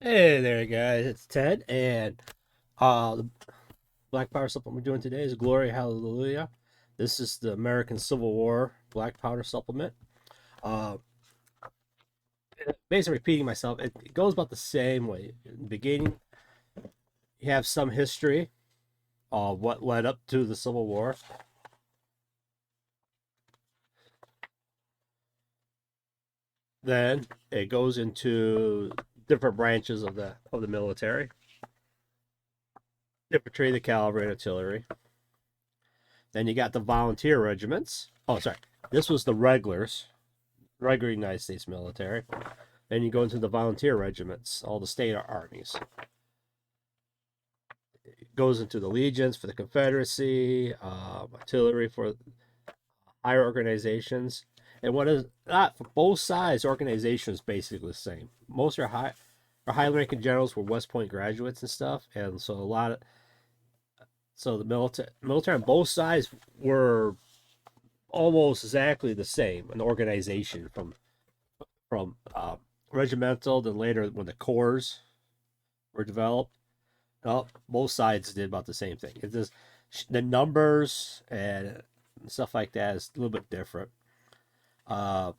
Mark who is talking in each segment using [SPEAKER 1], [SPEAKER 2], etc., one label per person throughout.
[SPEAKER 1] Hey there, guys. It's Ted, and the Black Powder supplement we're doing today is Glory Hallelujah. This is the American Civil War Black Powder supplement. Uh, Basically, repeating myself, it goes about the same way. In the beginning, you have some history of what led up to the Civil War. Then it goes into different branches of the military: infantry, the cavalry, and artillery. Then you got the volunteer regiments. Oh, sorry, this was the regular United States military. Then you go into the volunteer regiments, all the state armies. It goes into the legions for the Confederacy, artillery for higher organizations. And what is not for both sides, organizations basically the same. Most are high ranking generals were West Point graduates and stuff, and so a lot of the military on both sides were almost exactly the same. An organization from regimental, then later when the corps were developed. Oh, both sides did about the same thing. It's just the numbers and stuff like that is a little bit different. Uh,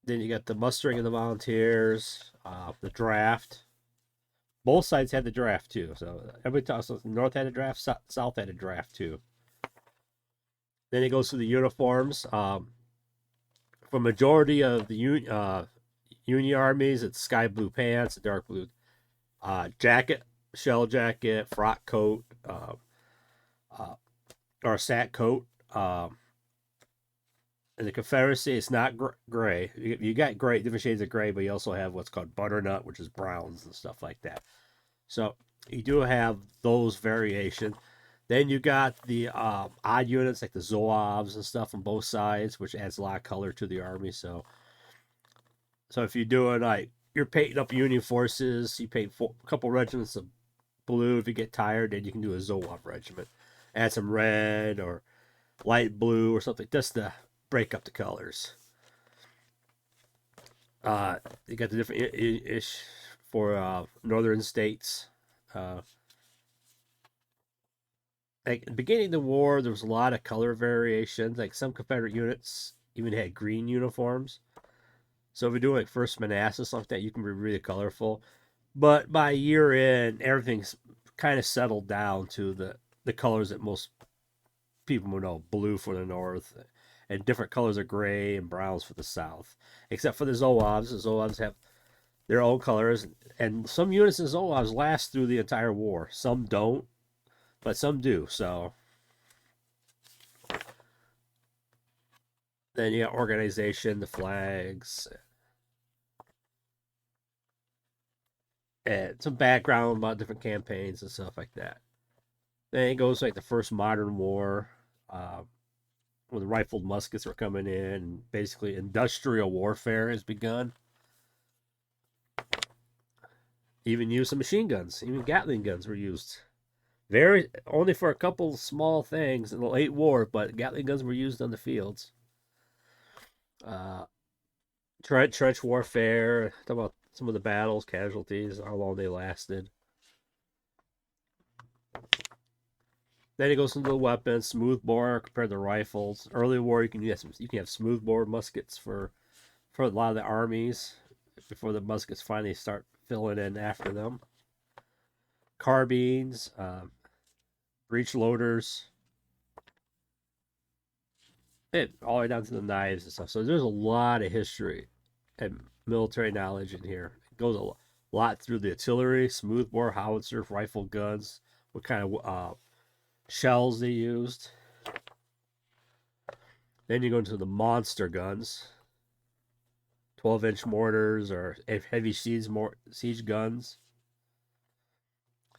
[SPEAKER 1] then you got the mustering of the volunteers, the draft. Both sides had the draft too. So every time, so North had a draft, South had a draft too. Then it goes to the uniforms. For majority of the Union armies, it's sky blue pants, dark blue jacket, shell jacket, frock coat, uh, or sack coat. In the Confederacy, it's not gray. You got gray, different shades of gray, but you also have what's called butternut, which is browns and stuff like that. So you do have those variations. Then you got the odd units like the Zouaves and stuff on both sides, which adds a lot of color to the army. So if you're doing like you're painting up Union forces, you paint a couple regiments of blue. If you get tired, then you can do a Zouave regiment. Add some red or light blue or something just to break up the colors. You got the different ish for northern states. Uh, like at the beginning of the war, there was a lot of color variations. Like some Confederate units even had green uniforms. So if you're doing like First Manassas like that, you can be really colorful. But by year end, everything's kind of settled down to the colors that most people would know: blue for the north, and different colors of gray and browns for the south. Except for the Zouaves. The Zouaves have their own colors, and some units in Zouaves last through the entire war. Some don't, but some do. So then you got organization, the flags, and some background about different campaigns and stuff like that. Then it goes like the first modern war, uh, when the rifled muskets were coming in, and basically industrial warfare has begun. Even use of machine guns, even Gatling guns were used. Very only for a couple small things in the late war, but Gatling guns were used on the fields. Uh, trench warfare. Talk about some of the battles, casualties, how long they lasted. Then it goes into the weapons, smoothbore compared to rifles. Early war, you can have smoothbore muskets for a lot of the armies before the muskets finally start filling in after them. Carbines, breech loaders, all the way down to the knives and stuff. So there's a lot of history and military knowledge in here. It goes a lot through the artillery, smoothbore, howitzer, rifle guns, what kind of shells they used. Then you go into the monster guns, 12-inch mortars or heavy siege guns.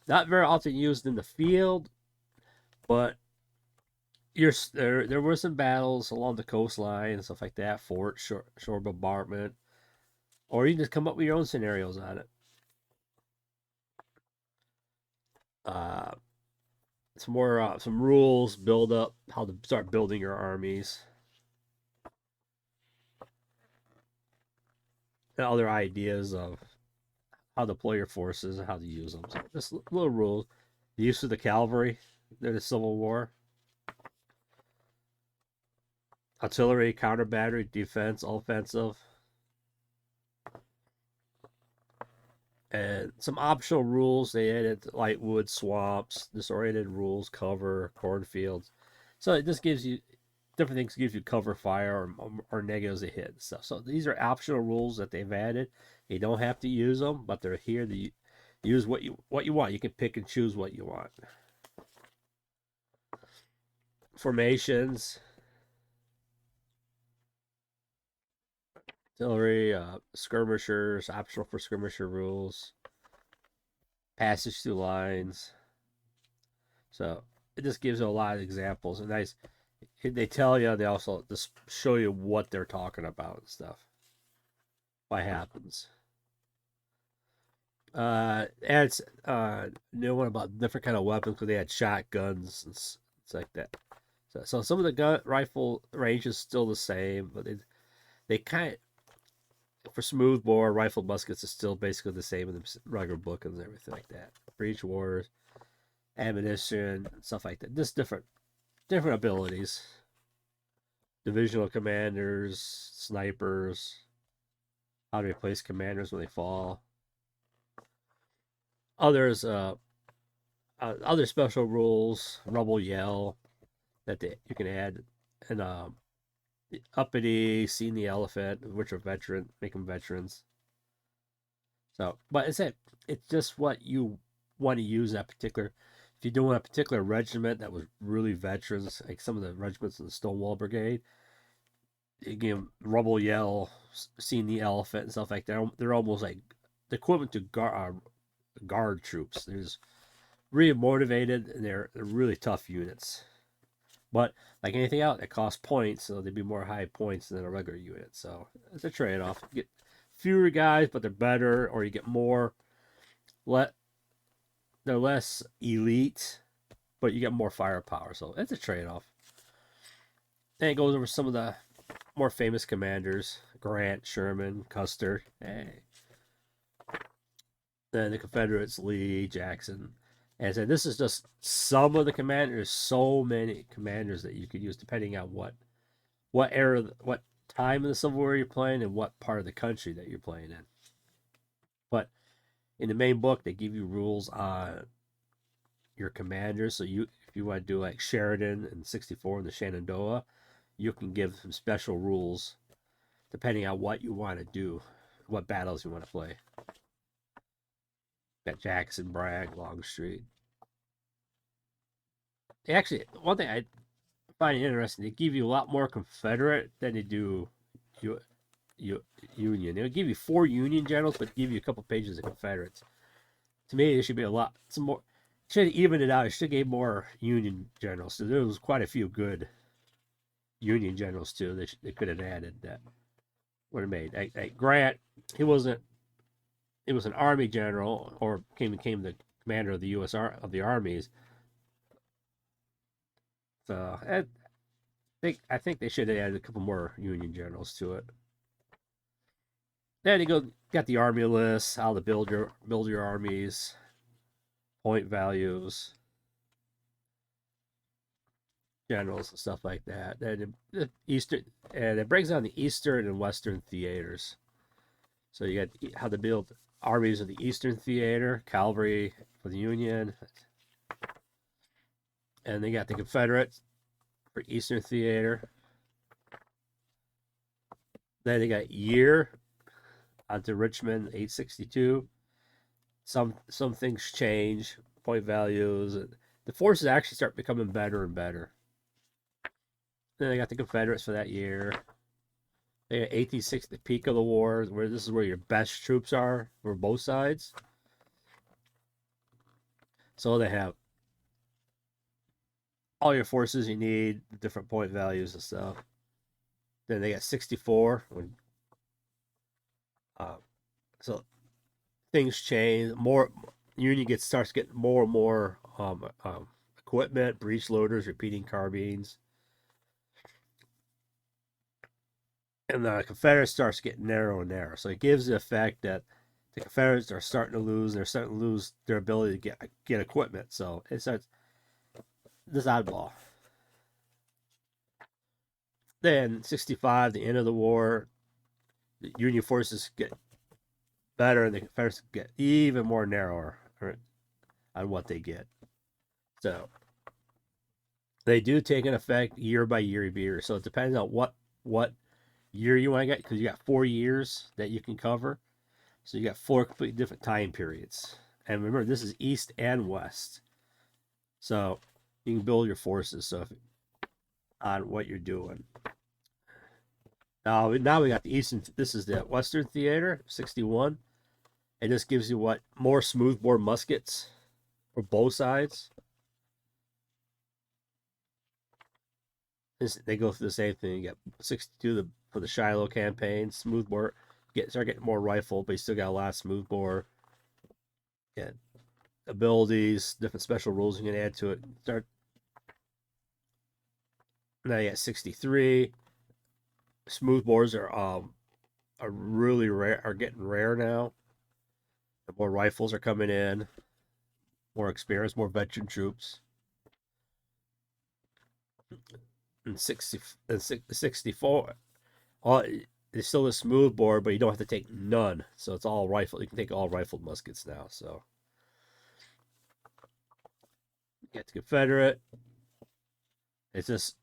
[SPEAKER 1] Not very often used in the field, but there were some battles along the coastline and stuff like that, fort, shore bombardment, or you can just come up with your own scenarios on it. Uh, some rules, build up how to start building your armies, and other ideas of how to deploy your forces and how to use them. So just little rules. The use of the cavalry during the Civil War, artillery, counter battery, defense, offensive, and some optional rules. They added light wood, swamps, disoriented rules, cover, cornfields. So it just gives you different things. Gives you cover fire or negatives that hit and stuff. So these are optional rules that they've added. You don't have to use them, but they're here to use what you want. You can pick and choose what you want. Formations, artillery, skirmishers, optional for skirmisher rules, passage through lines. So it just gives you a lot of examples. And nice, they tell you, they also just show you what they're talking about and stuff. What happens. And it's new one about different kind of weapons because they had shotguns and it's like that. So some of the gun rifle range is still the same, but they kind of, for smoothbore rifle muskets is still basically the same in the regular book and everything like that. Breech wars, ammunition, and stuff like that. Just different abilities. Divisional commanders, snipers, how to replace commanders when they fall. Others, other special rules, Rebel Yell that you can add, and uppity, seeing the elephant, which are veteran, make them veterans. So, but it's just what you want to use that particular. If you're doing a particular regiment that was really veterans, like some of the regiments in the Stonewall Brigade, you give Rebel Yell, seeing the elephant and stuff like that. They're almost like the equivalent to guard troops. They're just really motivated and they're really tough units. But like anything else, it costs points, so they'd be more high points than a regular unit. So it's a trade-off. You get fewer guys, but they're better, or you get more. They're less elite, but you get more firepower. So it's a trade-off. And it goes over some of the more famous commanders: Grant, Sherman, Custer. Hey. Then the Confederates: Lee, Jackson. And so this is just some of the commanders. So many commanders that you could use depending on what era, what time in the Civil War you're playing, and what part of the country that you're playing in. But in the main book, they give you rules on your commanders. So if you want to do like Sheridan and 64 in the Shenandoah, you can give some special rules depending on what you want to do, what battles you want to play. Got Jackson, Bragg, Longstreet. Actually, one thing I find interesting, they give you a lot more Confederate than they do Union. They'll give you 4 Union generals, but give you a couple pages of Confederates. To me, there should be a lot. Some more. Should have evened it out. It should have gave more Union generals. So there was quite a few good Union generals too. They could have added that would have made. Like Grant, he wasn't. It was an army general, or became the commander of the U.S. of the armies. So I think they should have added a couple more Union generals to it. Then you got the army list, how to build your armies, point values, generals and stuff like that. And the Eastern, and it breaks down the Eastern and Western theaters. So you got how to build armies of the Eastern theater, cavalry for the Union, and they got the Confederates for Eastern theater. Then they got year onto Richmond 862. Some things change, point values. The forces actually start becoming better and better. Then they got the Confederates for that year. They got 1860, the peak of the war, where this is where your best troops are for both sides. So they have all your forces you need, different point values and stuff. Then they got 64 when so things change. More Union starts getting more and more equipment, breech loaders, repeating carbines, and the Confederate starts getting narrow and narrow. So it gives the effect that the Confederates are starting to lose. They're starting to lose their ability to get equipment. So it starts this oddball. Then 65, the end of the war, the Union forces get better, and the Confederates get even more narrower on what they get. So they do take an effect year by year. So it depends on what year you want to get, because you got 4 years that you can cover. So you got 4 completely different time periods. And remember, this is East and West. So you can build your forces on what you're doing. Now we got the Eastern. This is the Western Theater, 61. And this gives you what? More smoothbore muskets for both sides. They go through the same thing. You get 62 for the Shiloh campaign, smoothbore. Start getting more rifle, but you still got a lot of smoothbore. Yeah, abilities, different special rules you can add to it. Now you got 63. Smoothbores are really rare. Are getting rare now. More rifles are coming in. More experience, more veteran troops. And 64. It's still a smoothbore, but you don't have to take none. So it's all rifle. You can take all rifled muskets now. So you get the Confederate. It's just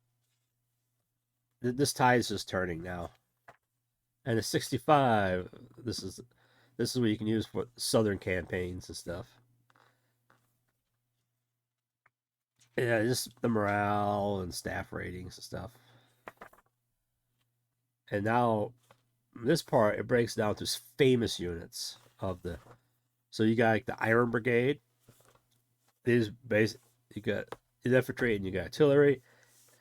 [SPEAKER 1] this tide is just turning now. And the 65, this is what you can use for southern campaigns and stuff. Yeah, just the morale and staff ratings and stuff. And now this part, it breaks down to famous units of the. So you got like the Iron Brigade. These you got infantry and you got artillery.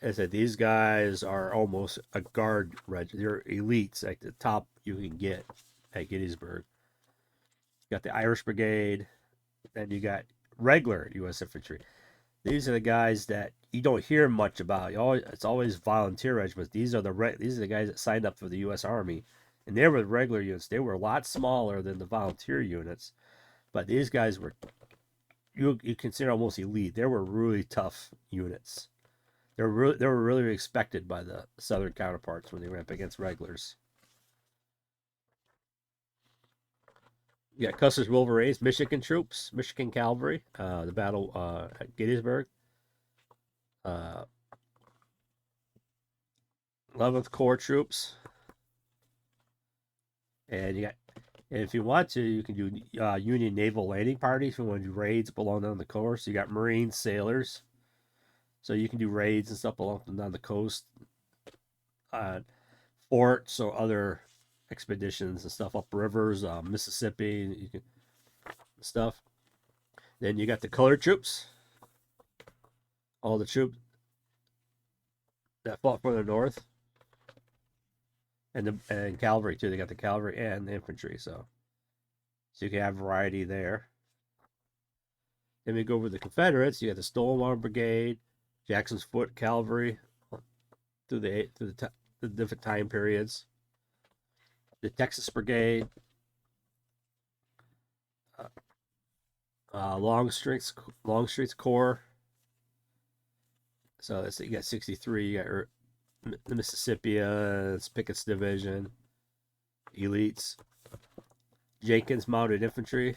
[SPEAKER 1] I said these guys are almost a guard regiment. They're elites, like the top you can get at Gettysburg. You got the Irish Brigade, and you got regular U.S. infantry. These are the guys that you don't hear much about. It's always volunteer regiments. These are the guys that signed up for the U.S. Army, and they were regular units. They were a lot smaller than the volunteer units, but these guys were you consider almost elite. They were really tough units. They were really respected by the Southern counterparts when they went up against regulars. You got Custer's Wolverines, Michigan troops, Michigan cavalry, the battle at Gettysburg. 11th Corps troops. And if you want to, you can do Union naval landing parties. If you want to do raids along down the coast, you got Marines, sailors. So you can do raids and stuff along down the coast, forts or other expeditions and stuff up rivers, Mississippi, you can stuff. Then you got the colored troops, all the troops that fought for the North, and cavalry too. They got the cavalry and the infantry, so you can have variety there. Then we go over the Confederates. You got the Stonewall Brigade, Jackson's Foot Cavalry, through the different time periods. The Texas Brigade, Longstreet's Corps. So you got 63. You got the Mississippians, Pickett's Division, elites. Jenkins Mounted Infantry.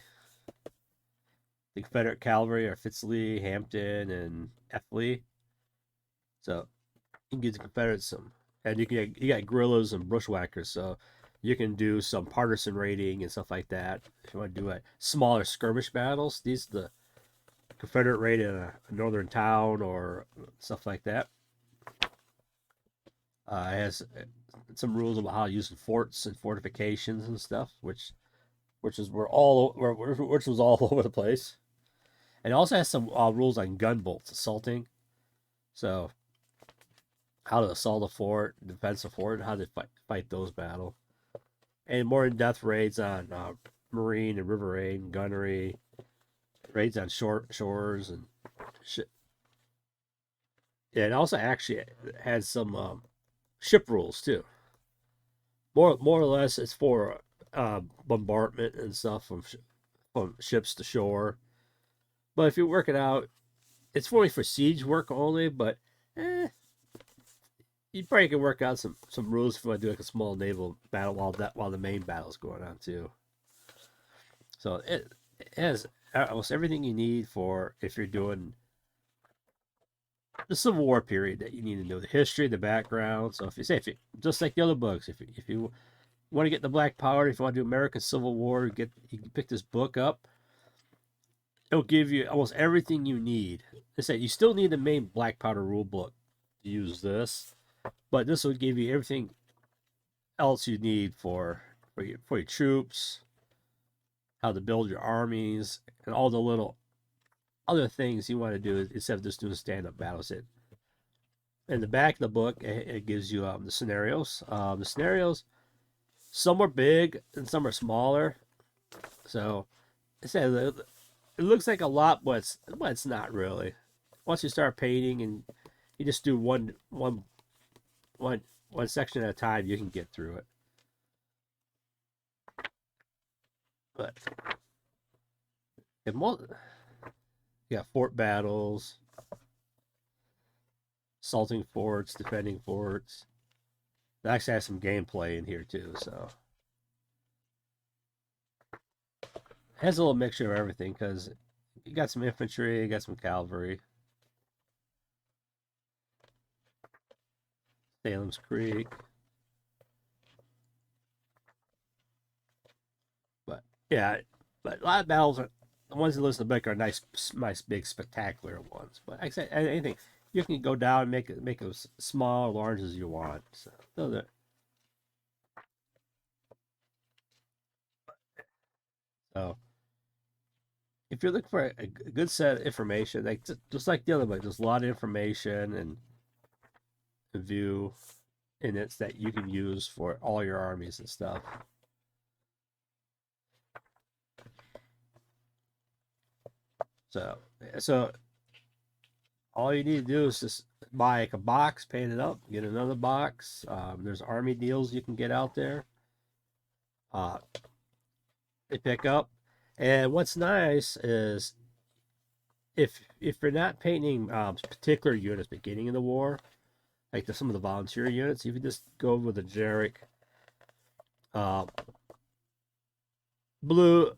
[SPEAKER 1] The Confederate Cavalry are Fitzlee, Hampton, and F. Lee. So you can give the Confederates some, and you got guerrillas and bushwhackers. So you can do some partisan raiding and stuff like that. If you want to do a smaller skirmish battles, these are the Confederate raid in a northern town or stuff like that. It has some rules about how using forts and fortifications and stuff, which was all over the place. And it also has some rules on gunboats, assaulting. So how to assault a fort, defense a fort, how to fight those battles. And more in-depth raids on marine and river raid and gunnery, raids on shores and shit. Yeah, it also actually has some ship rules too. More or less, it's for bombardment and stuff from ships to shore. But if you work it out, it's only for siege work only. But you probably can work out some rules if you want to do like a small naval battle while the main battle's going on too. So it has almost everything you need for if you're doing the Civil War period that you need to know the history, the background. So if you just like the other books, if you want to get the Black Power, if you want to do American Civil War, you can pick this book up. It'll give you almost everything you need. They say you still need the main Black Powder rule book to use this, but this will give you everything else you need for your troops, how to build your armies, and all the little other things you want to do instead of just doing stand-up battles. In the back of the book, it gives you the scenarios. The scenarios, some are big and some are smaller. So it says it looks like a lot, but it's not really. Once you start painting and you just do one section at a time, you can get through it. But you got fort battles, assaulting forts, defending forts. It actually has some gameplay in here too, so it has a little mixture of everything because you got some infantry, you got some cavalry. Salem's Creek. But yeah, but a lot of battles are the ones that list the book are nice, big, spectacular ones. But like I said, anything you can go down and make it as small or large as you want. So if you're looking for a good set of information, like just like the other book, there's a lot of information and view in it that you can use for all your armies and stuff. So all you need to do is just buy like a box, paint it up, get another box. There's army deals you can get out there. They pick up, and what's nice is if you're not painting particular units beginning of the war, like some of the volunteer units, you can just go with a generic blue,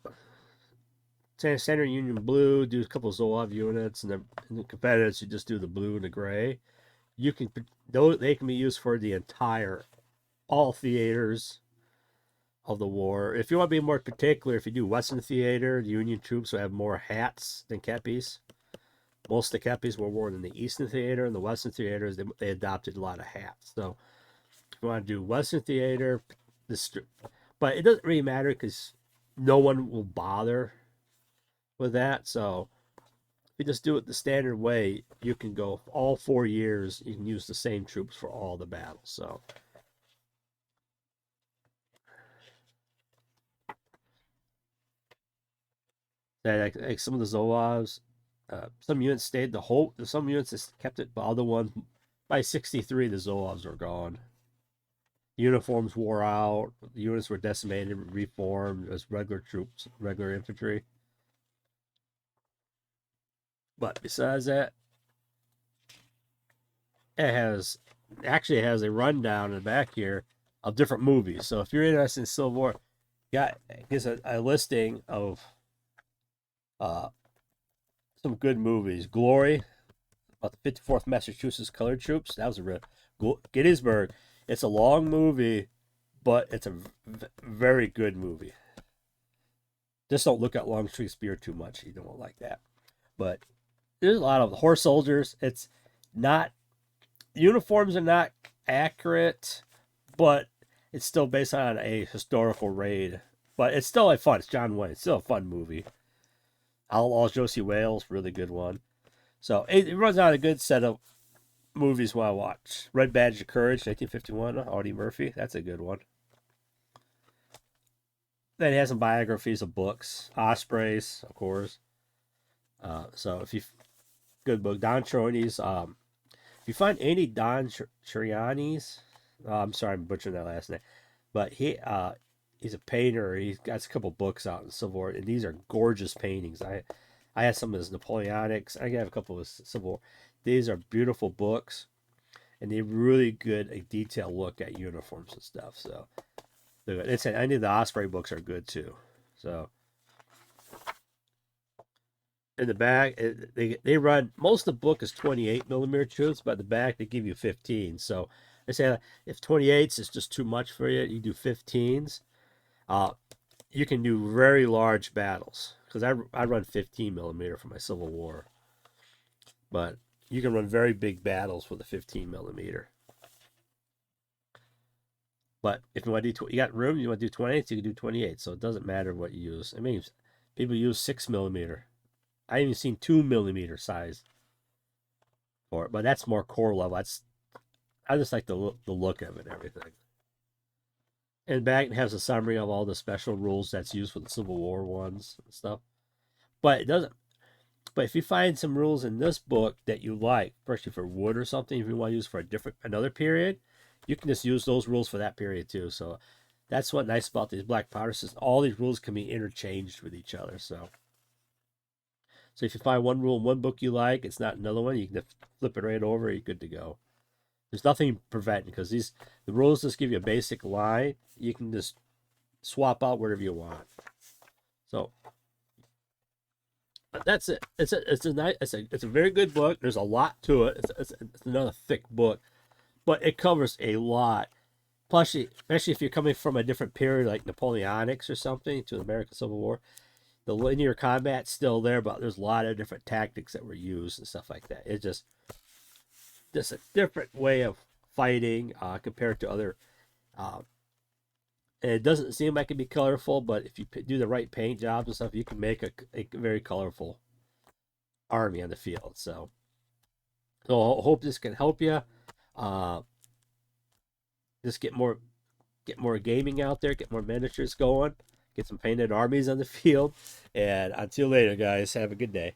[SPEAKER 1] Standard Union blue, do a couple of Zolov units, and the Confederates you just do the blue and the gray. They can be used for the entire all theaters of the war. If you want to be more particular, if you do Western theater, the Union troops will have more hats than kepis. Most of the kepis were worn in the Eastern theater, and the Western theaters they adopted a lot of hats. So if you want to do Western theater, but it doesn't really matter because no one will bother with that. So if you just do it the standard way, you can go all 4 years. You can use the same troops for all the battles. So that like some of the Zolovs, some units stayed the whole. Some units just kept it, but other ones by 63 the Zolovs were gone. Uniforms wore out. The units were decimated, reformed as regular troops, regular infantry. But besides that, it has a rundown in the back here of different movies. So if you're interested in Civil War, gives a listing of some good movies. Glory, about the 54th Massachusetts Colored Troops. That was a real Gettysburg. It's a long movie, but it's a very good movie. Just don't look at Longstreet Spear too much. You don't like that. But there's a lot of horse soldiers. It's not uniforms are not accurate, but it's still based on a historical raid. But it's still a fun. It's John Wayne. It's still a fun movie. Outlaws Josie Wales, really good one. So it runs out a good set of movies while I watch. Red Badge of Courage, 1951, Audie Murphy. That's a good one. Then it has some biographies of books. Ospreys, of course. So if you good book, Don Choriani's. If you find any Don Choriani's, I'm sorry, I'm butchering that last name, but he's a painter. He's got a couple books out in Civil War, and these are gorgeous paintings. I have some of his Napoleonics. I have a couple of his Civil War. These are beautiful books, and they really good a detailed look at uniforms and stuff. So they're good. It's any of the Osprey books are good too. So in the back, they run most of the book is 28 millimeter tubes, but the back they give you 15. So they say if 28s is just too much for you, you do 15s. Uh, you can do very large battles because I run 15 millimeter for my Civil War, but you can run very big battles with a 15 millimeter. But if you want to do, you got room, you want to do 28, you can do 28. So it doesn't matter what you use. I mean, people use 6 millimeter. I even seen 2 millimeter size for it, but that's more core level. I just like the look of it and everything. And back it has a summary of all the special rules that's used for the Civil War ones and stuff. But it doesn't. But if you find some rules in this book that you like, especially for wood or something, if you want to use for another period, you can just use those rules for that period too. So that's what's nice about these black powder systems. All these rules can be interchanged with each other. So if you find one rule in one book you like, it's not another one, you can flip it right over, you're good to go. There's nothing preventing because the rules just give you a basic line. You can just swap out whatever you want. So that's it. It's a very good book. There's a lot to it. It's another thick book, but it covers a lot. Plus, especially if you're coming from a different period like Napoleonics or something to the American Civil War, the linear combat's still there, but there's a lot of different tactics that were used and stuff like that. It's just a different way of fighting compared to other. Uh, and it doesn't seem like it can be colorful, but if you do the right paint jobs and stuff, you can make a very colorful army on the field. So I hope this can help you. Uh, just get more gaming out there, get more miniatures going, get some painted armies on the field. And until later, guys, have a good day.